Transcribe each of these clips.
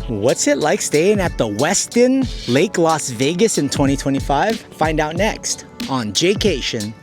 What's it like staying at the Westin Lake Las Vegas in 2025? Find out next on Jaycation.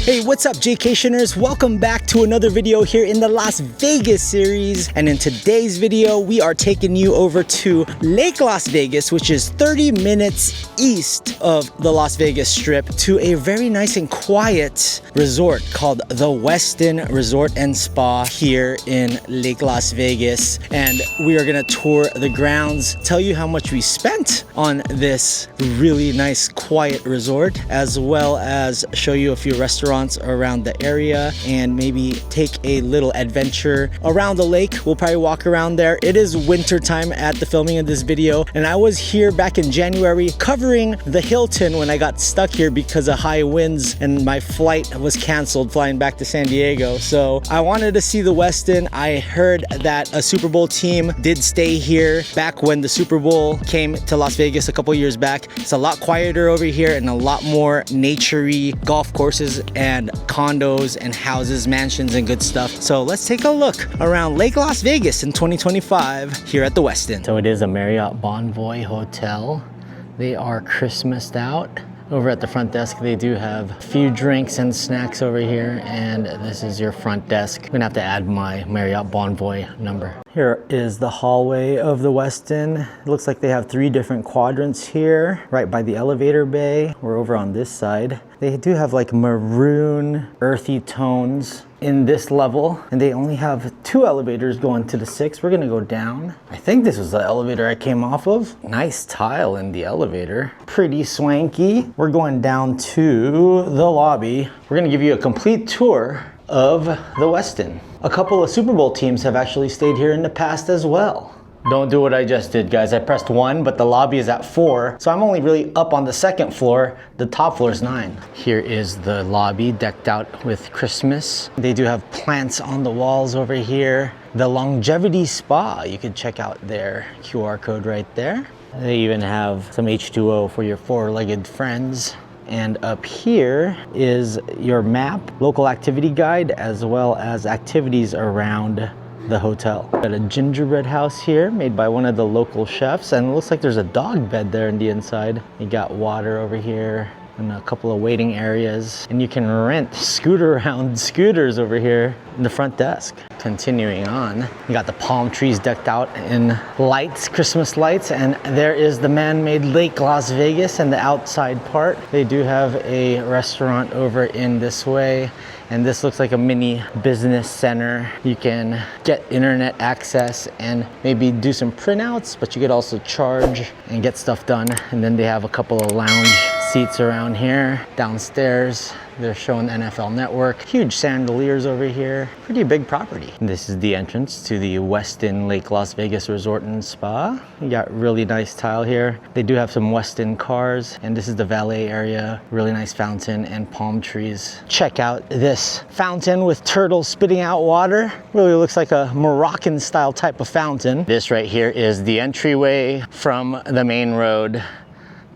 Hey, what's up, Jaycationers? Welcome back to another video here in the Las Vegas series. And in today's video, we are taking you over to Lake Las Vegas, which is 30 minutes east of the Las Vegas Strip, to a very nice and quiet resort called the Westin Resort and Spa here in Lake Las Vegas. And we are gonna tour the grounds, tell you how much we spent on this really nice, quiet resort, as well as show you a few restaurants around the area and maybe take a little adventure around the lake. We'll probably walk around there. It is winter time at the filming of this video, and I was here back in January covering the Hilton when I got stuck here because of high winds and my flight was canceled flying back to San Diego. So I wanted to see the Westin. I heard that a Super Bowl team did stay here back when the Super Bowl came to Las Vegas a couple years back. It's a lot quieter over here and a lot more nature-y golf courses and condos and houses, mansions, and good stuff. So let's take a look around Lake Las Vegas in 2025 here at the Westin. So it is a Marriott Bonvoy hotel. They are Christmased out. Over at the front desk, they do have a few drinks and snacks over here, and this is your front desk. I'm gonna have to add my Marriott Bonvoy number. Here is the hallway of the Westin. It looks like they have 3 different quadrants here, right by the elevator bay. We're over on this side. They do have like maroon, earthy tones in this level, and they only have 2 elevators going to the 6th. We're gonna go down. I think this was the elevator I came off of. Nice tile in the elevator. Pretty swanky. We're going down to the lobby. We're gonna give you a complete tour of the Westin. A couple of Super Bowl teams have actually stayed here in the past as well. Don't do what I just did, guys. I pressed 1, but the lobby is at 4, so I'm only really up on the 2nd floor. The top floor is 9. Here is the lobby decked out with Christmas. They do have plants on the walls over here. The Longevity Spa, you can check out their QR code right there. They even have some H2O for your 4-legged friends. And up here is your map, local activity guide, as well as activities around the hotel. Got a gingerbread house here made by one of the local chefs, and it looks like there's a dog bed there in the inside. You got water over here and a couple of waiting areas, and you can rent scooter-around scooters over here in the front desk. Continuing on, you got the palm trees decked out in lights, Christmas lights, and there is the man-made Lake Las Vegas and the outside part. They do have a restaurant over in this way, and this looks like a mini business center. You can get internet access and maybe do some printouts, but you could also charge and get stuff done. And then they have a couple of lounge seats around here. Downstairs, they're showing the NFL Network. Huge chandeliers over here. Pretty big property. This is the entrance to the Westin Lake Las Vegas Resort and Spa. You got really nice tile here. They do have some Westin cars, and this is the valet area. Really nice fountain and palm trees. Check out this fountain with turtles spitting out water. Really looks like a Moroccan style type of fountain. This right here is the entryway from the main road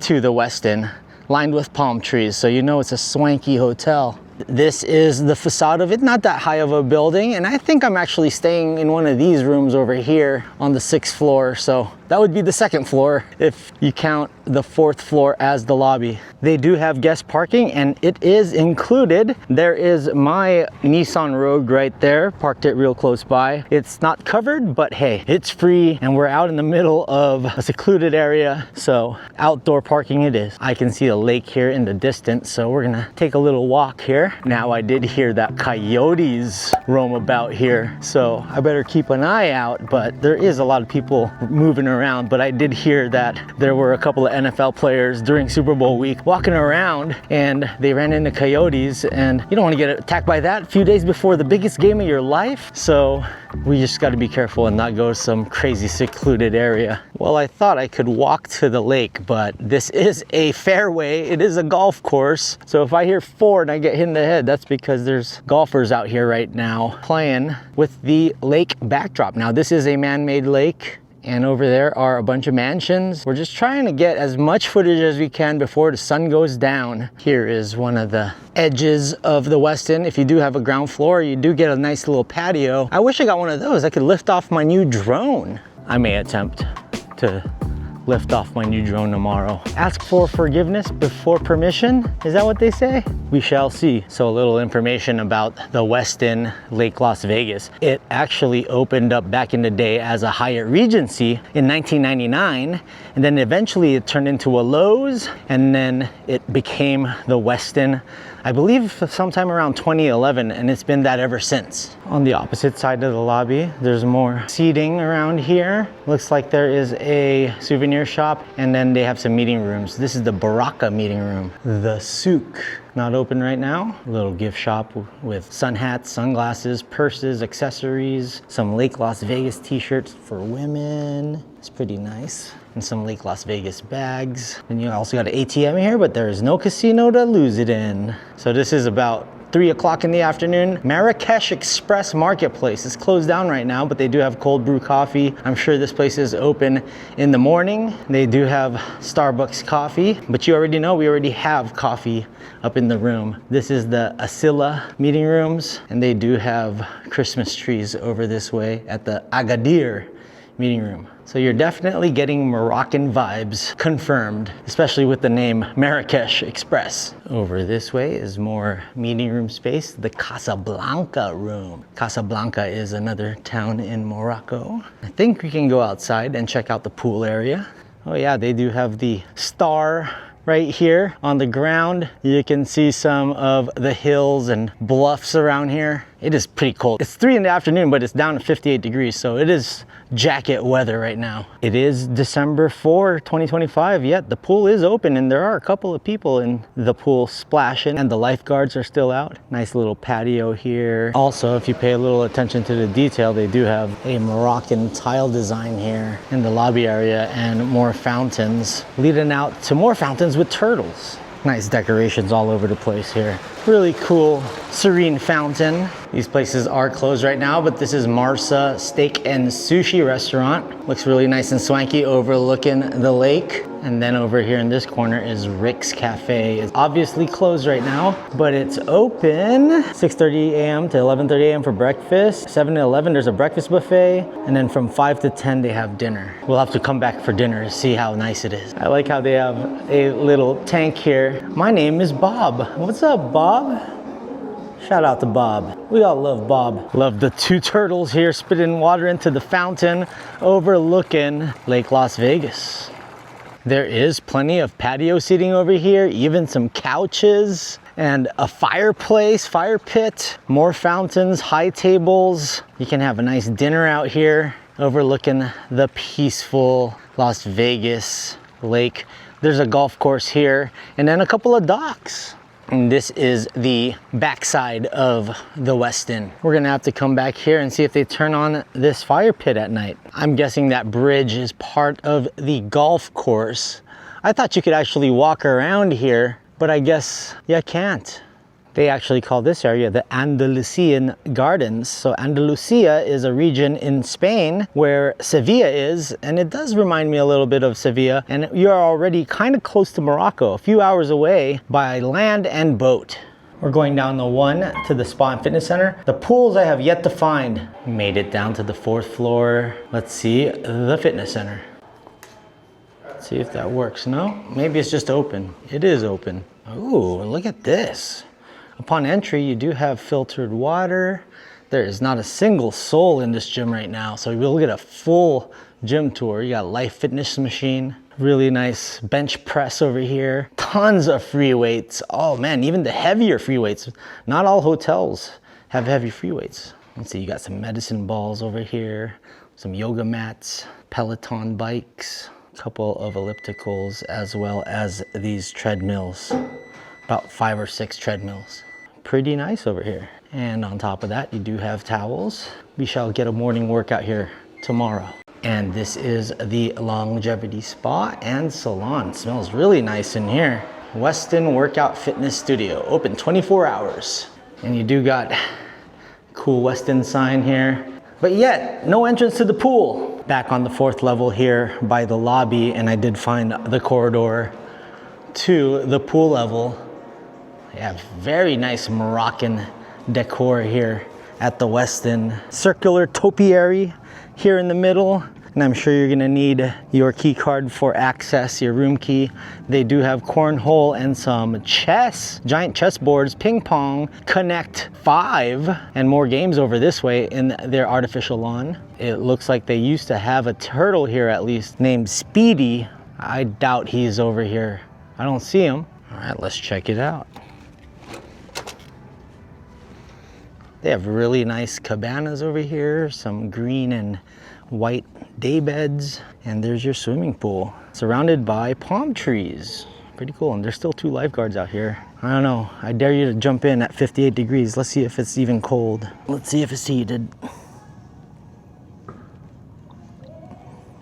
to the Westin, lined with palm trees, so you know it's a swanky hotel. This is the facade of it, not that high of a building, and I think I'm actually staying in one of these rooms over here on the 6th floor, so that would be the 2nd floor if you count the 4th floor as the lobby. They do have guest parking, and it is included. There is my Nissan Rogue right there, parked it real close by. It's not covered, but hey, it's free, and we're out in the middle of a secluded area, so outdoor parking it is. I can see a lake here in the distance, so we're gonna take a little walk here. Now, I did hear that coyotes roam about here, so I better keep an eye out, but there is a lot of people moving around. But I did hear that there were a couple of NFL players during Super Bowl week walking around, and they ran into coyotes, and you don't want to get attacked by that a few days before the biggest game of your life. So we just got to be careful and not go to some crazy secluded area. Well, I thought I could walk to the lake, but this is a fairway. It is a golf course. So if I hear 4 and I get hit in the head, that's because there's golfers out here right now playing with the lake backdrop. Now, this is a man-made lake, And over there are a bunch of mansions. We're just trying to get as much footage as we can before the sun goes down. Here is one of the edges of the Westin. If you do have a ground floor, you do get a nice little patio. I wish I got one of those. I could lift off my new drone. I may attempt to lift off my new drone tomorrow. Ask for forgiveness before permission. Is that what they say? We shall see. So a little information about the Westin Lake Las Vegas. It actually opened up back in the day as a Hyatt Regency in 1999, and then eventually it turned into a Lowe's, and then it became the Westin, I believe sometime around 2011, and it's been that ever since. On the opposite side of the lobby, there's more seating around here. Looks like there is a souvenir shop, and then they have some meeting rooms. This is the Baraka meeting room. The Souk, not open right now. A little gift shop with sun hats, sunglasses, purses, accessories, some Lake Las Vegas t-shirts for women. It's pretty nice. And some Lake Las Vegas bags. And you also got an ATM here, but there is no casino to lose it in. So this is about 3 o'clock in the afternoon. Marrakesh Express Marketplace is closed down right now, but they do have cold brew coffee. I'm sure this place is open in the morning. They do have Starbucks coffee, but you already know we already have coffee up in the room. This is the Asila meeting rooms, and they do have Christmas trees over this way at the Agadir meeting room. So you're definitely getting Moroccan vibes confirmed, especially with the name Marrakesh Express. Over this way is more meeting room space, the Casablanca room. Casablanca is another town in Morocco. I think we can go outside and check out the pool area. Oh yeah, they do have the Star right here on the ground. You can see some of the hills and bluffs around here. It is pretty cold. It's 3 in the afternoon, but it's down to 58 degrees, so it is jacket weather right now. It is December 4, 2025, yet the pool is open and there are a couple of people in the pool splashing, and the lifeguards are still out. Nice little patio here. Also, if you pay a little attention to the detail, they do have a Moroccan tile design here in the lobby area, and more fountains leading out to more fountains with turtles. Nice decorations all over the place here. Really cool, serene fountain. These places are closed right now, but this is Marsa Steak and Sushi Restaurant. Looks really nice and swanky overlooking the lake. And then over here in this corner is Rick's Cafe. It's obviously closed right now, but it's open 6:30 a.m. to 11:30 a.m. for breakfast. 7 to 11, there's a breakfast buffet. And then from 5 to 10, they have dinner. We'll have to come back for dinner to see how nice it is. I like how they have a little tank here. My name is Bob. What's up, Bob? Shout out to Bob. We all love Bob. Love the 2 turtles here spitting water into the fountain overlooking Lake Las Vegas. There is plenty of patio seating over here, even some couches and a fireplace, fire pit, more fountains, high tables. You can have a nice dinner out here overlooking the peaceful Las Vegas lake. There's a golf course here and then a couple of docks. And this is the backside of the Westin. We're gonna have to come back here and see if they turn on this fire pit at night. I'm guessing that bridge is part of the golf course. I thought you could actually walk around here, but I guess you can't. They actually call this area the Andalusian Gardens. So Andalusia is a region in Spain where Sevilla is, and it does remind me a little bit of Sevilla, and you're already kind of close to Morocco, a few hours away by land and boat. We're going down the 1 to the spa and fitness center. The pools I have yet to find. Made it down to the 4th floor. Let's see the fitness center. Let's see if that works. No, maybe it's just open. It is open. Ooh, look at this. Upon entry, you do have filtered water. There is not a single soul in this gym right now, so we'll get a full gym tour. You got a Life Fitness machine, really nice bench press over here, tons of free weights. Oh man, even the heavier free weights. Not all hotels have heavy free weights. Let's see, you got some medicine balls over here, some yoga mats, Peloton bikes, a couple of ellipticals, as well as these treadmills. About 5 or 6 treadmills. Pretty nice over here. And on top of that, you do have towels. We shall get a morning workout here tomorrow. And this is the Longevity Spa and Salon. Smells really nice in here. Westin Workout Fitness Studio, open 24 hours. And you do got cool Westin sign here. But yet, no entrance to the pool. back on the 4th level here by the lobby, and I did find the corridor to the pool level. Yeah, very nice Moroccan decor here at the Westin. Circular topiary here in the middle. And I'm sure you're gonna need your key card for access, your room key. They do have cornhole and some chess, giant chess boards, ping pong, Connect 5, and more games over this way in their artificial lawn. It looks like they used to have a turtle here at least named Speedy. I doubt he's over here. I don't see him. All right, let's check it out. They have really nice cabanas over here, some green and white day beds, and there's your swimming pool surrounded by palm trees. Pretty cool. And there's still 2 lifeguards out here. I don't know, I dare you to jump in at 58 degrees. Let's see if it's even cold. Let's see if it's heated.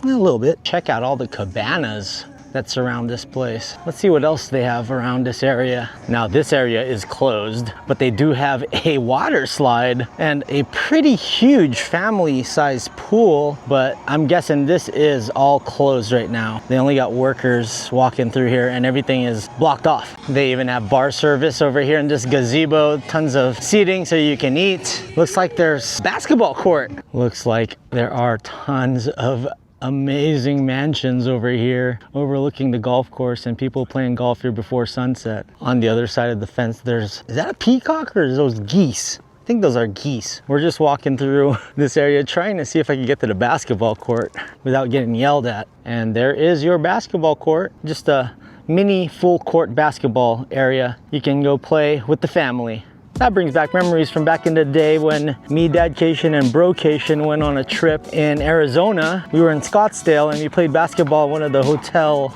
A little bit. Check out all the cabanas that surround this place. Let's see what else they have around this area. Now this area is closed, but they do have a water slide and a pretty huge family-sized pool, but I'm guessing this is all closed right now. They only got workers walking through here and everything is blocked off. They even have bar service over here in this gazebo, tons of seating so you can eat. Looks like there's basketball court. Looks like there are tons of amazing mansions over here overlooking the golf course and people playing golf here before sunset. On the other side of the fence, is that a peacock or is those geese? I think those are geese. We're just walking through this area trying to see if I can get to the basketball court without getting yelled at. And there is your basketball court, just a mini full court basketball area. You can go play with the family. That brings back memories from back in the day when me, Dadcation, and Brocation went on a trip in Arizona. We were in Scottsdale and we played basketball at one of the hotel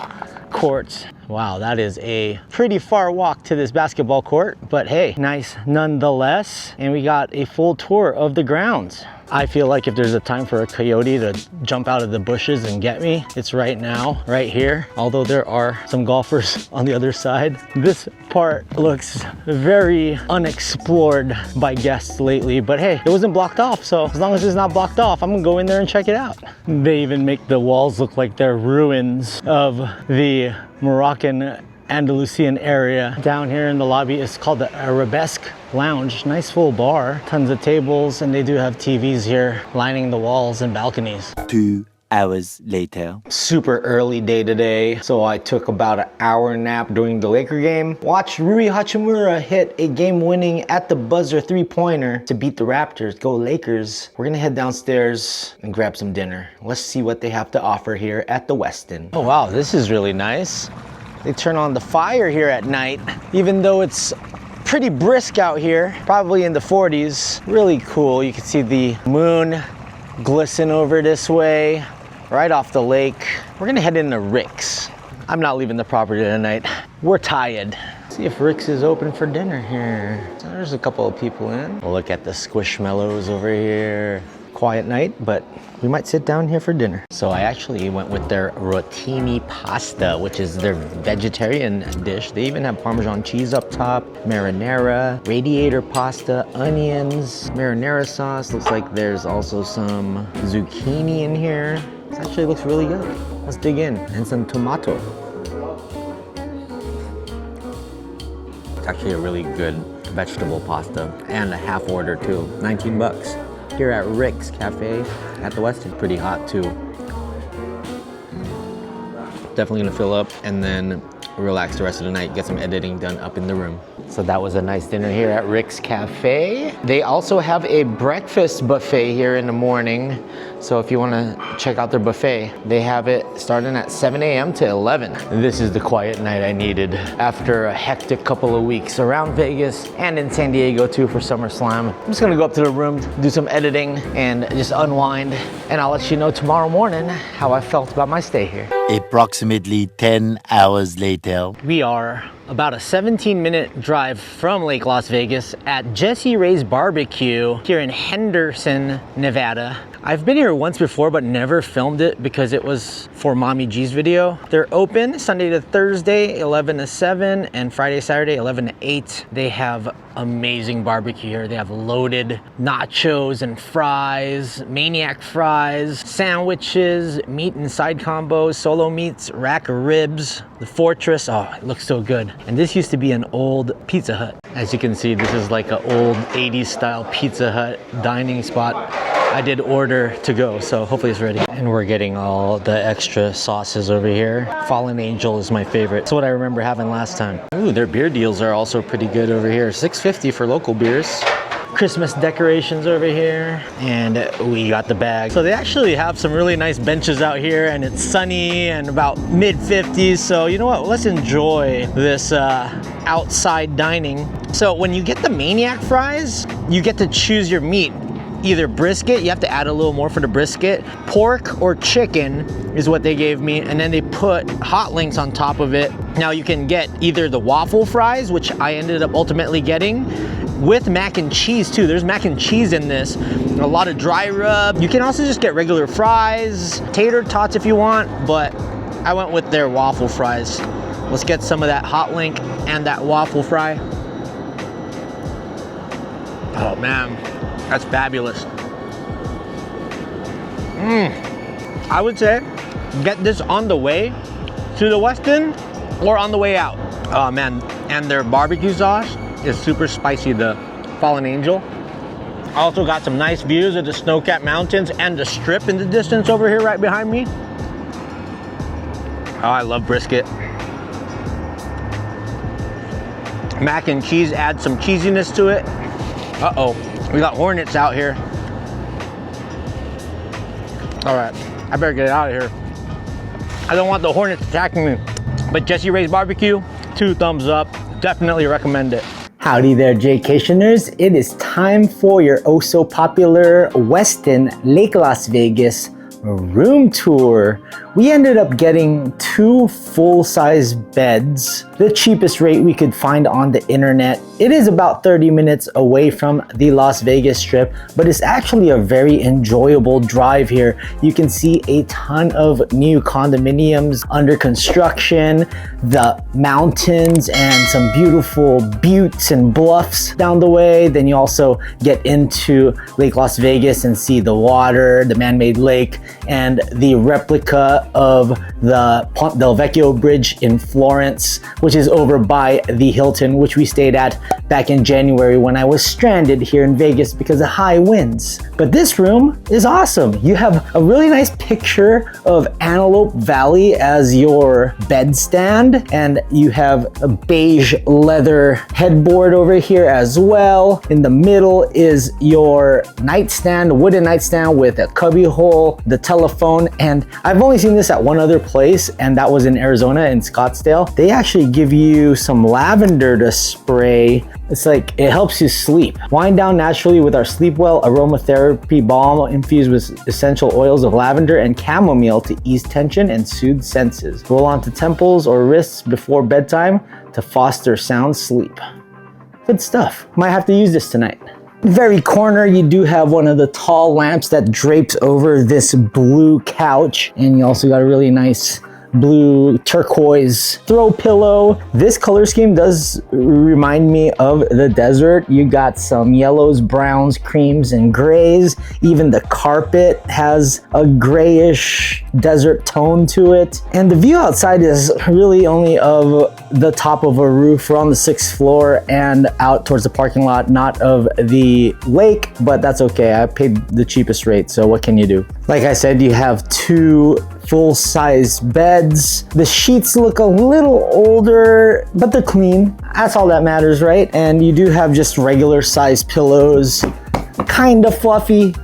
courts. Wow, that is a pretty far walk to this basketball court, but hey, nice nonetheless. And we got a full tour of the grounds. I feel like if there's a time for a coyote to jump out of the bushes and get me, it's right now, right here. Although there are some golfers on the other side. This part looks very unexplored by guests lately, but hey, it wasn't blocked off. So as long as it's not blocked off, I'm gonna go in there and check it out. They even make the walls look like they're ruins of the Moroccan Andalusian area. Down here in the lobby is called the Arabesque Lounge. Nice full bar, tons of tables, and they do have TVs here lining the walls and balconies. 2 hours later. Super early day today, so I took about an hour nap during the Laker game. Watched Rui Hachimura hit a game-winning at the buzzer 3-pointer to beat the Raptors. Go Lakers. We're gonna head downstairs and grab some dinner. Let's see what they have to offer here at the Westin. Oh wow, this is really nice. They turn on the fire here at night, even though it's pretty brisk out here, probably in the 40s. Really cool. You can see the moon glisten over this way, right off the lake. We're gonna head into Rick's. I'm not leaving the property tonight. We're tired. See if Rick's is open for dinner here. There's a couple of people in. Look at the squishmallows over here. Quiet night, but we might sit down here for dinner. So I actually went with their rotini pasta, which is their vegetarian dish. They even have Parmesan cheese up top, marinara, radiator pasta, onions, marinara sauce. Looks like there's also some zucchini in here. This actually looks really good. Let's dig in. And some tomato. It's actually a really good vegetable pasta and a half order too. 19 bucks. Here at Rick's Cafe at the Westin. Pretty hot too. Definitely gonna fill up and then relax the rest of the night, get some editing done up in the room. So that was a nice dinner here at Rick's Cafe. They also have a breakfast buffet here in the morning. So if you wanna check out their buffet, they have it starting at 7 a.m. to 11. This is the quiet night I needed after a hectic couple of weeks around Vegas and in San Diego too for SummerSlam. I'm just gonna go up to the room, do some editing and just unwind. And I'll let you know tomorrow morning how I felt about my stay here. Approximately 10 hours later. We are about a 17-minute drive from Lake Las Vegas at Jessie Ray's Barbecue here in Henderson, Nevada. I've been here once before, but never filmed it because it was for Mommy G's video. They're open Sunday to Thursday, 11 to 7, and Friday, Saturday, 11 to 8. They have amazing barbecue here. They have loaded nachos and fries, maniac fries, sandwiches, meat and side combos, solo meats, rack of ribs, the Fortress. Oh, it looks so good. And this used to be an old Pizza Hut. As you can see, this is like an old 80s style Pizza Hut dining spot. I did order to go, so hopefully it's ready. And we're getting all the extra sauces over here. Fallen Angel is my favorite. It's what I remember having last time. Ooh, their beer deals are also pretty good over here. $6.50 for local beers. Christmas decorations over here, and we got the bag. So they actually have some really nice benches out here, and it's sunny and about mid-50s. So you know what, let's enjoy this outside dining. So when you get the maniac fries, you get to choose your meat. Either brisket, you have to add a little more for the brisket. Pork or chicken is what they gave me, and then they put hot links on top of it. Now you can get either the waffle fries, which I ended up ultimately getting, with mac and cheese too. There's mac and cheese in this, a lot of dry rub. You can also just get regular fries, tater tots if you want, but I went with their waffle fries. Let's get some of that hot link and that waffle fry. Oh man, that's fabulous. I would say get this on the way to the Westin or on the way out. Oh man, and their barbecue sauce is super spicy, the Fallen Angel. I also got some nice views of the snow-capped mountains and the strip in the distance over here right behind me. Oh, I love brisket. Mac and cheese adds some cheesiness to it. Uh-oh, we got hornets out here. All right, I better get out of here. I don't want the hornets attacking me. But Jessie Ray's Barbecue, 2 thumbs up. Definitely recommend it. Howdy there, Jaycationers. It is time for your oh so popular Westin Lake Las Vegas room tour. We ended up getting 2 full-size beds, the cheapest rate we could find on the internet. It is about 30 minutes away from the Las Vegas Strip, but it's actually a very enjoyable drive here. You can see a ton of new condominiums under construction, the mountains, and some beautiful buttes and bluffs down the way. Then you also get into Lake Las Vegas and see the water, the man-made lake, and the replica of the Ponte del Vecchio Bridge in Florence, which is over by the Hilton, which we stayed at back in January when I was stranded here in Vegas because of high winds. But this room is awesome. You have a really nice picture of Antelope Valley as your bed stand, and you have a beige leather headboard over here as well. In the middle is your nightstand, wooden nightstand with a cubby hole, the telephone, and I've only seen this at one other place, and that was in Arizona in Scottsdale. They actually give you some lavender to spray. It's like it helps you sleep. Wind down naturally with our Sleepwell aromatherapy balm infused with essential oils of lavender and chamomile to ease tension and soothe senses. Roll onto temples or wrists before bedtime to foster sound sleep. Good stuff. Might have to use this tonight. Very corner, you do have one of the tall lamps that drapes over this blue couch, and you also got a really nice blue turquoise throw pillow. This color scheme does remind me of the desert. You got some yellows, browns, creams, and grays. Even the carpet has a grayish desert tone to it. And the view outside is really only of the top of a roof. We're on the 6th floor and out towards the parking lot, not of the lake, but that's okay. I paid the cheapest rate, so what can you do? Like I said, you have 2 full-size beds. The sheets look a little older, but they're clean. That's all that matters, right? And you do have just regular size pillows, kind of fluffy.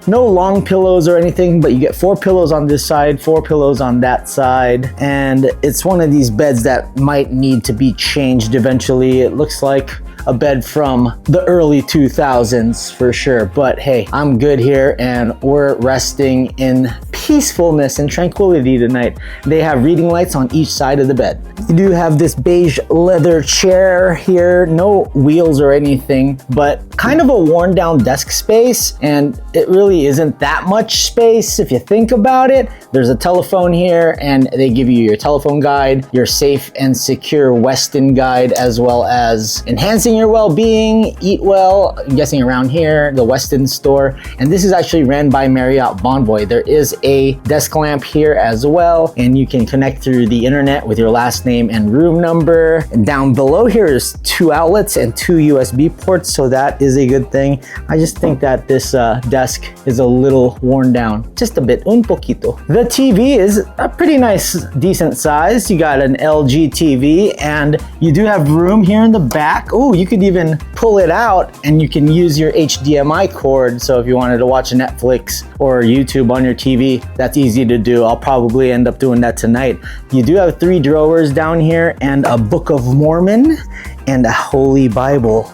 No long pillows or anything, but you get 4 pillows on this side, 4 pillows on that side. And it's one of these beds that might need to be changed eventually. It looks like a bed from the early 2000s for sure. But hey, I'm good here and we're resting in peacefulness and tranquility tonight. They have reading lights on each side of the bed. You do have this beige leather chair here, no wheels or anything, but kind of a worn down desk space, and it really isn't that much space if you think about it. There's a telephone here and they give you your telephone guide, your safe and secure Westin guide, as well as enhancing your well-being, eat well, I'm guessing around here, the Westin store. And this is actually ran by Marriott Bonvoy. There is a desk lamp here as well, and you can connect through the internet with your last name and room number. And down below here is 2 outlets and 2 USB ports, so that is a good thing. I just think that this desk is a little worn down, just a bit, un poquito. The TV is a pretty nice, decent size. You got an LG TV, and you do have room here in the back. Oh, you could even pull it out and you can use your HDMI cord. So if you wanted to watch Netflix or YouTube on your TV, that's easy to do. I'll probably end up doing that tonight. You do have 3 drawers down here and a Book of Mormon and a Holy Bible,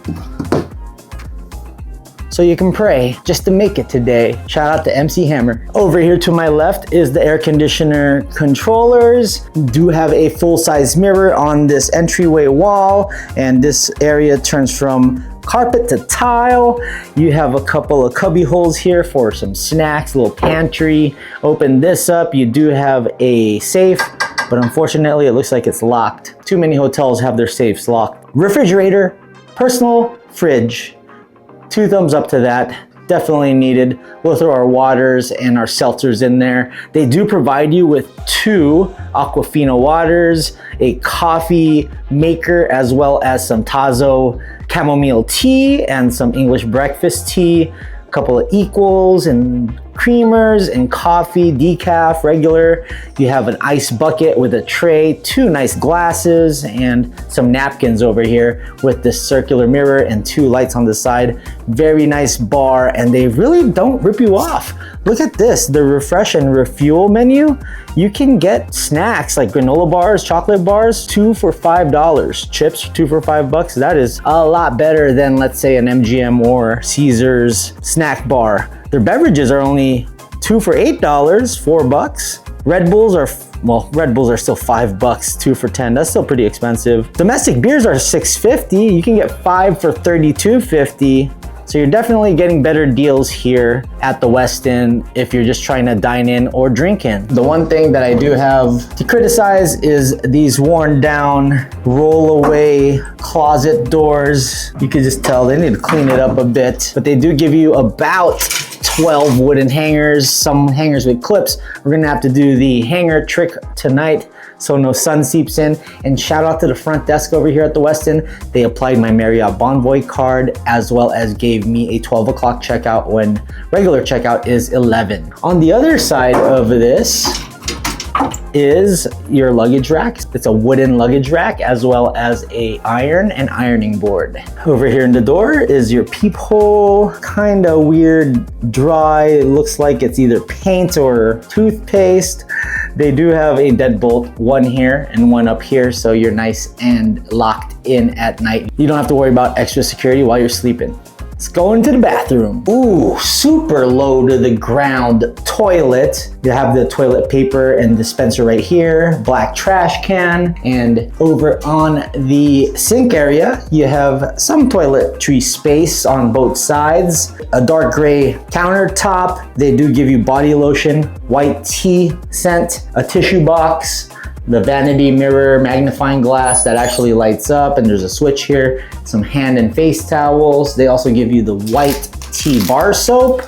so you can pray just to make it today. Shout out to MC Hammer. Over here to my left is the air conditioner controllers. Do have a full-size mirror on this entryway wall, and this area turns from carpet to tile. You have a couple of cubby holes here for some snacks, a little pantry. Open this up, you do have a safe, but unfortunately it looks like it's locked. Too many hotels have their safes locked. Refrigerator, personal fridge. 2 thumbs up to that. Definitely needed. We'll throw our waters and our seltzers in there. They do provide you with 2 Aquafina waters, a coffee maker, as well as some Tazo chamomile tea and some English breakfast tea, a couple of equals and creamers and coffee, decaf, regular. You have an ice bucket with a tray, 2 nice glasses, and some napkins over here with this circular mirror and 2 lights on the side. Very nice bar, and they really don't rip you off. Look at this, the refresh and refuel menu. You can get snacks like granola bars, chocolate bars, 2 for $5. Chips, 2 for $5. That is a lot better than, let's say, an MGM or Caesars snack bar. Their beverages are only 2 for $8, $4. Red Bulls are, well, Red Bulls are still $5, 2 for $10. That's still pretty expensive. Domestic beers are $6.50. You can get 5 for $32.50. So you're definitely getting better deals here at the Westin if you're just trying to dine in or drink in. The one thing that I do have to criticize is these worn down roll away closet doors. You can just tell they need to clean it up a bit, but they do give you about 12 wooden hangers, some hangers with clips. We're gonna have to do the hanger trick tonight so no sun seeps in. And shout out to the front desk over here at the Westin. They applied my Marriott Bonvoy card, as well as gave me a 12 o'clock checkout when regular checkout is 11. On the other side of this is your luggage rack. It's a wooden luggage rack, as well as a iron and ironing board. Over here in the door is your peephole. Kind of weird, dry. It looks like it's either paint or toothpaste. They do have a deadbolt, one here and one up here, so you're nice and locked in at night. You don't have to worry about extra security while you're sleeping. Let's go into the bathroom. Ooh, super low to the ground toilet. You have the toilet paper and dispenser right here, black trash can, and over on the sink area, you have some toiletry space on both sides, a dark gray countertop. They do give you body lotion, white tea scent, a tissue box, the vanity mirror magnifying glass that actually lights up, and there's a switch here, some hand and face towels. They also give you the white tea bar soap,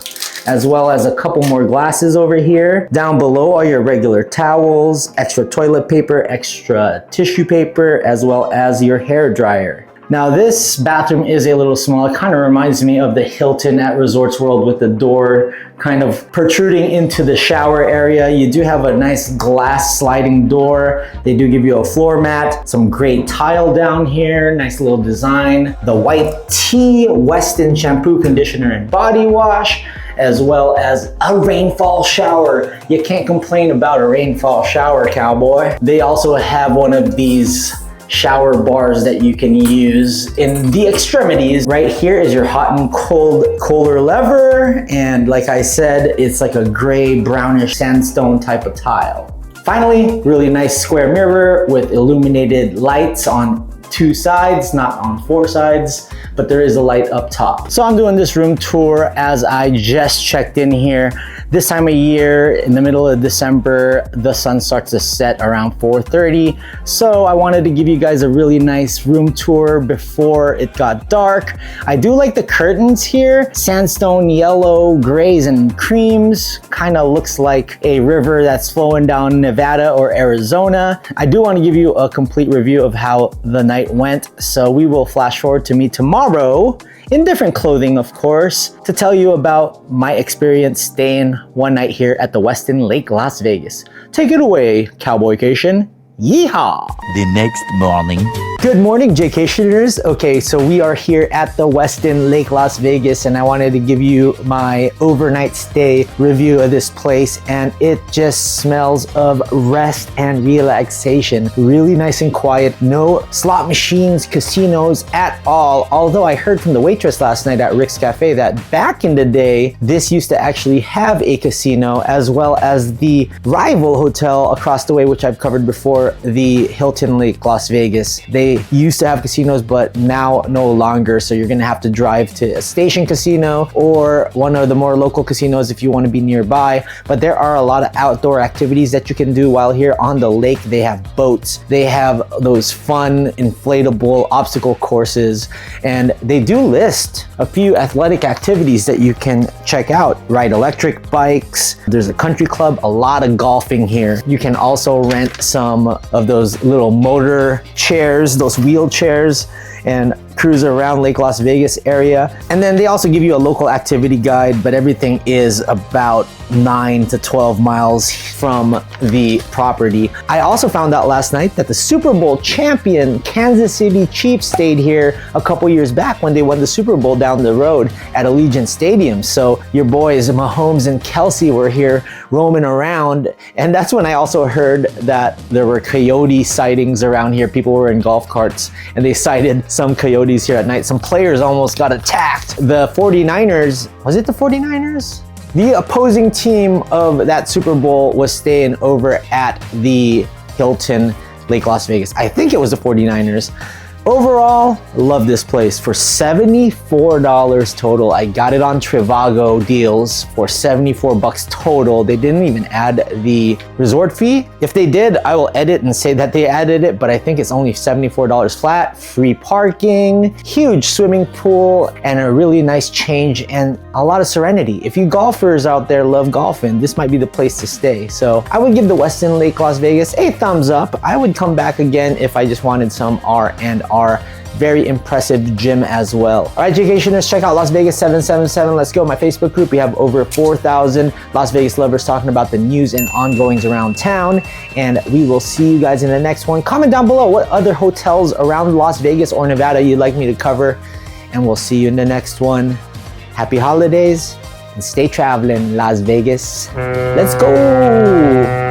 as well as a couple more glasses over here. Down below are your regular towels, extra toilet paper, extra tissue paper, as well as your hair dryer. Now this bathroom is a little small. It kind of reminds me of the Hilton at Resorts World with the door kind of protruding into the shower area. You do have a nice glass sliding door. They do give you a floor mat, some great tile down here, nice little design. The white tea, Westin shampoo, conditioner, and body wash, as well as a rainfall shower. You can't complain about a rainfall shower, cowboy. They also have one of these shower bars that you can use in the extremities. Right here is your hot and cold Kohler lever, and like I said, it's like a gray brownish sandstone type of tile. Finally, really nice square mirror with illuminated lights on 2 sides, not on 4 sides, but there is a light up top. So I'm doing this room tour as I just checked in here. This time of year, in the middle of December, the sun starts to set around 4:30. So I wanted to give you guys a really nice room tour before it got dark. I do like the curtains here. Sandstone yellow, grays, and creams. Kind of looks like a river that's flowing down Nevada or Arizona. I do want to give you a complete review of how the night went. So we will flash forward to me tomorrow, in different clothing, of course, to tell you about my experience staying one night here at the Westin Lake Las Vegas. Take it away, Cowboycation. Yeehaw! The next morning. Good morning, Jaycationers. Okay, so we are here at the Westin Lake Las Vegas, and I wanted to give you my overnight stay review of this place, and it just smells of rest and relaxation. Really nice and quiet. No slot machines, casinos at all. Although I heard from the waitress last night at Rick's Cafe that back in the day, this used to actually have a casino, as well as the rival hotel across the way, which I've covered before, the Hilton Lake Las Vegas. They used to have casinos, but now no longer. So you're gonna have to drive to a station casino or one of the more local casinos if you want to be nearby. But there are a lot of outdoor activities that you can do while here on the lake. They have boats, they have those fun inflatable obstacle courses, and they do list a few athletic activities that you can check out. Ride electric bikes, there's a country club, a lot of golfing here. You can also rent some of those little motor chairs, those wheelchairs, and cruise around Lake Las Vegas area. And then they also give you a local activity guide, but everything is about 9 to 12 miles from the property. I also found out last night that the Super Bowl champion Kansas City Chiefs stayed here a couple years back when they won the Super Bowl down the road at Allegiant Stadium. So your boys Mahomes and Kelsey were here roaming around, and that's when I also heard that there were coyote sightings around here. People were in golf carts and they sighted some coyotes here at night. Some players almost got attacked. The 49ers, was it the 49ers? The opposing team of that Super Bowl was staying over at the Hilton Lake Las Vegas. I think it was the 49ers. Overall, love this place. For $74 total, I got it on Trivago deals for $74 total. They didn't even add the resort fee. If they did, I will edit and say that they added it, but I think it's only $74 flat. Free parking, huge swimming pool, and a really nice change and a lot of serenity. If you golfers out there love golfing, this might be the place to stay. So I would give the Westin Lake Las Vegas a thumbs up. I would come back again if I just wanted some R&R. Very impressive gym as well. All right, Jaycationers, check out Las Vegas 777. Let's go. My Facebook group, we have over 4,000 Las Vegas lovers talking about the news and ongoings around town. And we will see you guys in the next one. Comment down below what other hotels around Las Vegas or Nevada you'd like me to cover. And we'll see you in the next one. Happy holidays and stay traveling, Las Vegas. Let's go.